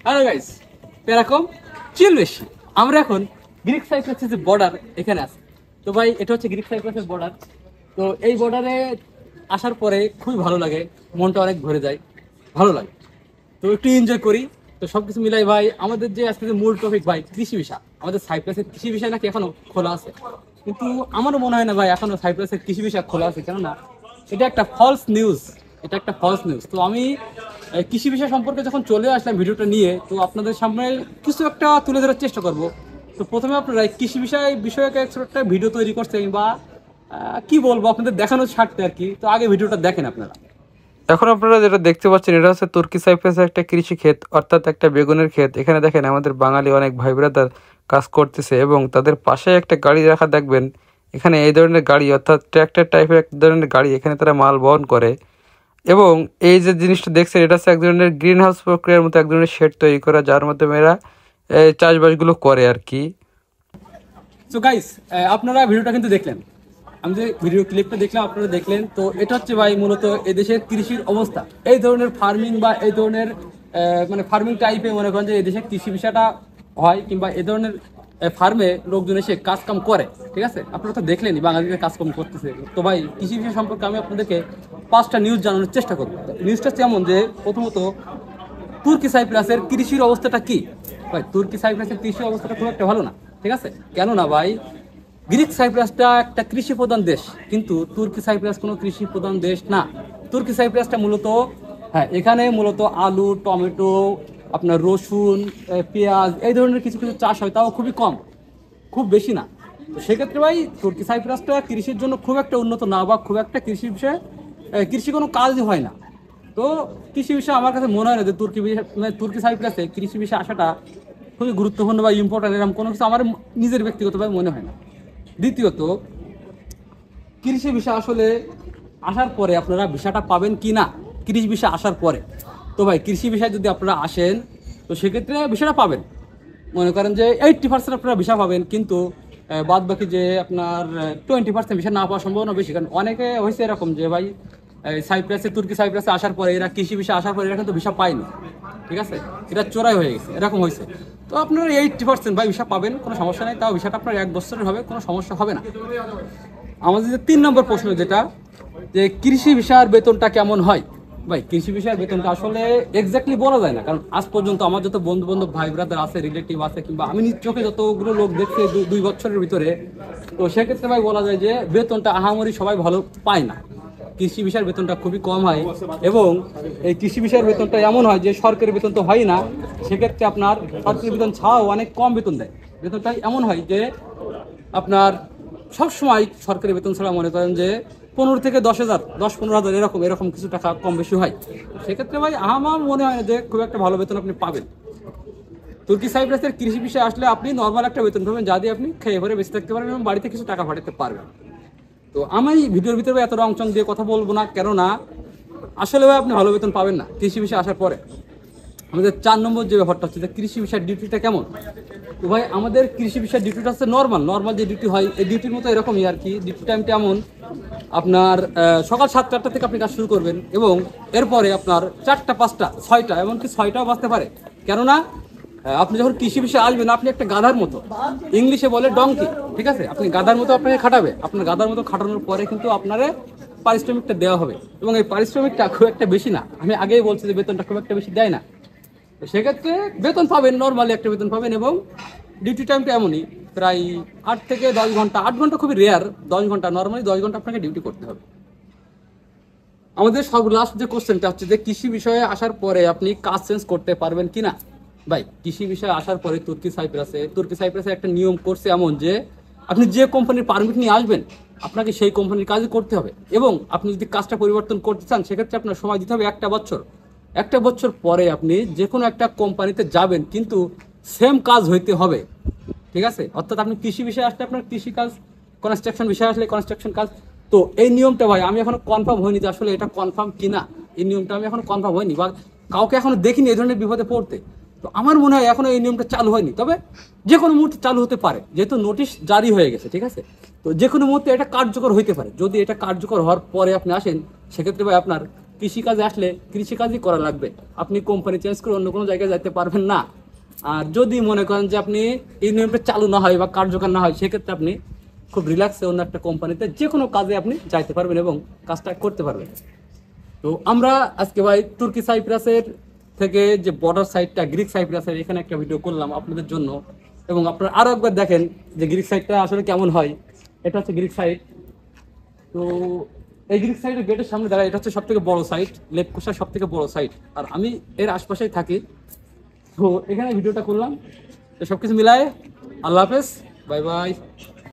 Hello guys, এরকম চিল বেশি। আমরা এখন গ্রিক সাইপ্রাসের যে বর্ডার এখানে আছে। তো ভাই এটা হচ্ছে গ্রিক সাইপ্রাসের বর্ডার। তো এই বর্ডারে আসার পরে খুবই ভালো লাগে, মনটা অনেক ভরে যায়, ভালো লাগে। তো একটু এনজয় করি। তো সবকিছু মিলাই ভাই, আমাদের যে আজকে যে মূল টপিক ভাই কৃষি বিষয়, আমাদের সাইপ্রাসের কৃষি বিষয় নাকি এখনো খোলা আছে, কিন্তু আমারও মনে হয় না ভাই এখনো সাইপ্রাসের কৃষি বিষয় খোলা আছে। কেননা এটা একটা ফলস নিউজ, এটা একটা ফলস নিউজ। তো আমি কৃষি বিষয় সম্পর্কে যখন চলে আসলাম ভিডিওটা নিয়ে, তো আপনাদের সামনে কিছু একটা তুলে ধরার চেষ্টা করব। তো প্রথমে আপনারা কৃষি বিষয়কে একটা ভিডিও তৈরি করছেন বা কি বলবো আপনাদের দেখানোর স্বার্থে আর কি। তো আগে ভিডিওটা দেখেন আপনারা। এখন আপনারা যেটা দেখতে পাচ্ছেন এটা হচ্ছে তুর্কি সাইপ্রাসের একটা কৃষি ক্ষেত, অর্থাৎ একটা বেগুনের ক্ষেত। এখানে দেখেন আমাদের বাঙালি অনেক ভাই ব্রাদার কাজ করতেছে এবং তাদের পাশে একটা গাড়ি রাখা দেখবেন। এখানে এই ধরনের গাড়ি অর্থাৎ ট্র্যাক্টর টাইপের এক ধরনের গাড়ি, এখানে তারা মাল বহন করে। এবং এই যে জিনিসটা দেখছেন এটা হচ্ছে এক ধরনের গ্রিন হাউস প্রক্রিয়ার মতো এক ধরনের শেড তৈরি করা, যার মাধ্যমে এরা এই চাষবাসগুলো করে আর কি। তো গাইস, আপনারা ভিডিওটা কিন্তু দেখলেন, আমি যে ভিডিও ক্লিপটা দেখলাম আপনারা দেখলেন। তো এটা হচ্ছে ভাই মূলত এদেশের কৃষির অবস্থা, এই ধরনের ফার্মিং বা এই ধরনের মানে ফার্মিং টাইপে মনে করেন যে এদেশে কৃষি বিষয়টা হয়, কিংবা এ ধরনের ফার্মে লোকজন এসে কাজ কাম করে। ঠিক আছে, আপনারা তো দেখলেনই বাঙালিদের কাজকাম করতেছে। তো ভাই কৃষি বিষয় সম্পর্কে আমি আপনাদেরকে 5টা নিউজ জানানোর চেষ্টা করবো। নিউজটা যেমন যে প্রথমত তুর্কি সাইপ্রাসের কৃষির অবস্থাটা কি। ভাই তুর্কি সাইপ্রাসের কৃষি অবস্থাটা খুব একটা ভালো না। ঠিক আছে, কেননা ভাই গ্রিক সাইপ্রাসটা একটা কৃষি প্রধান দেশ, কিন্তু তুর্কি সাইপ্রাস কোনো কৃষি প্রধান দেশ না। তুর্কি সাইপ্রাসটা মূলত, হ্যাঁ, এখানে মূলত আলু, টমেটো, আপনার রসুন, পেঁয়াজ এই ধরনের কিছু কিছু চাষ হয়, তাও খুবই কম, খুব বেশি না। তো সেক্ষেত্রে ভাই তুর্কি সাইপ্রাসটা কৃষির জন্য খুব একটা উন্নত না, বা খুব একটা কৃষি বিষয়ে কৃষি কোনো কাজই হয় না। তো কৃষি বিষয়ে আমার কাছে মনে হয় না যে তুর্কি সাইপ্রাসে কৃষি বিষয়ে আসাটা খুবই গুরুত্বপূর্ণ বা ইম্পর্টেন্ট, এরকম কোনো কিছু আমার নিজের ব্যক্তিগতভাবে মনে হয় না। দ্বিতীয়ত, কৃষি বিষয় আসলে আসার পরে আপনারা ভিসাটা পাবেন কি না, কৃষি বিষয় আসার পরে। তো ভাই কৃষি বিষয় যদি আপনারা আসেন, তো সেক্ষেত্রে ভিসাটা পাবেন। মনে করেন যে 80% আপনারা ভিসা পাবেন, কিন্তু বাদ বাকি যে আপনার 20% ভিসা না পাওয়ার সম্ভাবনা বেশি। কারণ অনেকে হয়েছে এরকম যে ভাই সাইপ্রাসে, তুর্কি সাইপ্রাসে আসার পরে এরা কৃষি ভিসা আসার পরে এরা কিন্তু ভিসা পায়নি। ঠিক আছে, এটা চোরাই হয়ে গেছে, এরকম হয়েছে। তো আপনারা 80% ভাই ভিসা পাবেন, কোনো সমস্যা নেই। তাও ভিসাটা আপনার 1 বছরের হবে, কোনো সমস্যা হবে না। আমাদের যে 3 নম্বর প্রশ্ন যেটা, যে কৃষি ভিসার বেতনটা কেমন হয়। ভাই কৃষি বিষয়ের বেতনটা আসলে এক্স্যাক্টলি বলা যায় না, কারণ আজ পর্যন্ত আমার যত বন্ধু বান্ধব ভাই ব্রাদার আছে, রিলেটিভ আছে, কিংবা আমি নিজ চোখে যতগুলো লোক দেখছি 2 বছরের ভিতরে, তো সেক্ষেত্রে ভাই বলা যায় যে বেতনটা আহামরি সবাই ভালো পায় না। কৃষি বিষয়ের বেতনটা খুবই কম হয়, এবং এই কৃষি বিষয়ের বেতনটা এমন হয় যে সরকারি বেতন তো হয় না। সেক্ষেত্রে আপনার সরকারি বেতন ছাড়াও অনেক কম বেতন দেয়। বেতনটা এমন হয় যে আপনার সবসময় সরকারি বেতন ছাড়া মনে করেন যে 15 থেকে 10,000, 10-15,000 এরকম এরকম কিছু টাকা কম বেশি হয়। সেক্ষেত্রে ভাই আমার মনে হয় না যে খুব একটা ভালো বেতন আপনি পাবেন। তুর্কি সাইপ্রাসের কৃষি বিষয়ে আসলে আপনি নর্মাল একটা বেতন পাবেন, যা দিয়ে আপনি খেয়ে ভরে বেঁচে থাকতে পারবেন এবং বাড়িতে কিছু টাকা পাঠাতে পারবেন। তো আমি ভিডিওর ভিতরে এত রং চং দিয়ে কথা বলবো না, কেননা আসলে ভাই আপনি ভালো বেতন পাবেন না কৃষি বিষয়ে আসার পরে। আমাদের 4 নম্বর যে ব্যাপারটা হচ্ছে যে কৃষি বিষয়ের ডিউটিটা কেমন। তো ভাই আমাদের কৃষি বিষয়ের ডিউটিটা হচ্ছে নর্মাল যে ডিউটি হয় এই ডিউটির মতো এরকমই আর কি। ডিউটি টাইমটা এমন, আপনার সকাল 7টা থেকে আপনি কাজ শুরু করবেন, এবং এরপরে আপনার 4টা, 5টা, 6টা, এমনকি 6টাও বাজতে পারে। কেননা আপনি যখন কৃষি বিষয়ে আসবেন, আপনি একটা গাধার মতো, ইংলিশে বলে ডঙ্কি। ঠিক আছে, আপনি গাধার মতো আপনাকে খাটাবে। আপনার গাধার মতো খাটানোর পরে কিন্তু আপনারে পারিশ্রমিকটা দেওয়া হবে, এবং এই পারিশ্রমিকটা খুব একটা বেশি না। আমি আগেই বলছি যে বেতনটা খুব একটা বেশি দেয় না। তো সেক্ষেত্রে বেতন পাবেন, নর্মালি একটা বেতন পাবেন, এবং ডিউটি টাইমটা এমনই, প্রায় 8 থেকে 10 ঘন্টা। 8 ঘন্টা খুবই রেয়ার, 10 ঘন্টা, নর্মালি 10 ঘন্টা আপনাকে ডিউটি করতে হবে। আমাদের সব লাস্ট যে কোশ্চেনটা হচ্ছে যে কৃষি বিষয়ে আসার পরে আপনি কাজ চেঞ্জ করতে পারবেন কিনা। ভাই কৃষি বিষয়ে আসার পরে তুর্কি সাইপ্রাসে একটা নিয়ম করছে এমন যে আপনি যে কোম্পানির পারমিট নিয়ে আসবেন, আপনাকে সেই কোম্পানির কাজই করতে হবে। এবং আপনি যদি কাজটা পরিবর্তন করতে চান, সেক্ষেত্রে আপনার সময় দিতে হবে 1টা বছর। 1টা বছর পরে আপনি যে কোনো একটা কোম্পানিতে যাবেন, কিন্তু সেম কাজ হইতে হবে। ঠিক আছে, অর্থাৎ আপনি কৃষি বিষয়ে আসলে আপনার কৃষি কাজ, কনস্ট্রাকশন বিষয়ে আসলে কনস্ট্রাকশন কাজ। তো এই নিয়মটা ভাই আমি এখনো কনফার্ম হয়নি যে আসলে এটা কনফার্ম কিনা। এই নিয়মটা আমি এখনো কনফার্ম হয়নি, বা কাউকে এখনো দেখিনি এই ধরনের বিপদে পড়তে। তো আমার মনে হয় এখনো এই নিয়মটা চালু হয়নি, তবে যে কোনো মুহূর্তে চালু হতে পারে, যেহেতু নোটিশ জারি হয়ে গেছে। ঠিক আছে, তো যে কোনো মুহূর্তে এটা কার্যকর হইতে পারে। যদি এটা কার্যকর হওয়ার পরে আপনি আসেন, সেক্ষেত্রে ভাই আপনার কৃষিকাজে আসলে কৃষিকাজই করা লাগবে। আপনি কোম্পানি চেঞ্জ করে অন্য কোনো জায়গায় যেতে পারবেন না। আর যদি মনে করেন যে আপনি ইউনিয়নটা চালু না হয় বা কার্যকর না হয়, সেক্ষেত্রে আপনি খুব রিল্যাক্সে অন্য একটা কোম্পানিতে যে কোনো কাজে আপনি যাইতে পারবেন এবং কাজটা করতে পারবেন। তো আমরা আজকে ভাই তুর্কি সাইপ্রাসের থেকে যে বর্ডার সাইডটা গ্রিক সাইপ্রাসের, এখানে একটা ভিডিও করলাম আপনাদের জন্য। এবং আপনারা আরও একবার দেখেন যে গ্রিক সাইডটা আসলে কেমন হয়। এটা হচ্ছে গ্রিক সাইড। তো এই গ্রিক সাইডের গেটের সামনে দাঁড়ায়, এটা হচ্ছে সব থেকে বড় সাইট, লেপকোষার সব থেকে বড় সাইট। আর আমি এর আশপাশেই থাকি। তো এখানে ভিডিওটা করলাম। তো সবকিছু মিলায় আল্লাহ হাফেজ, বাই বাই।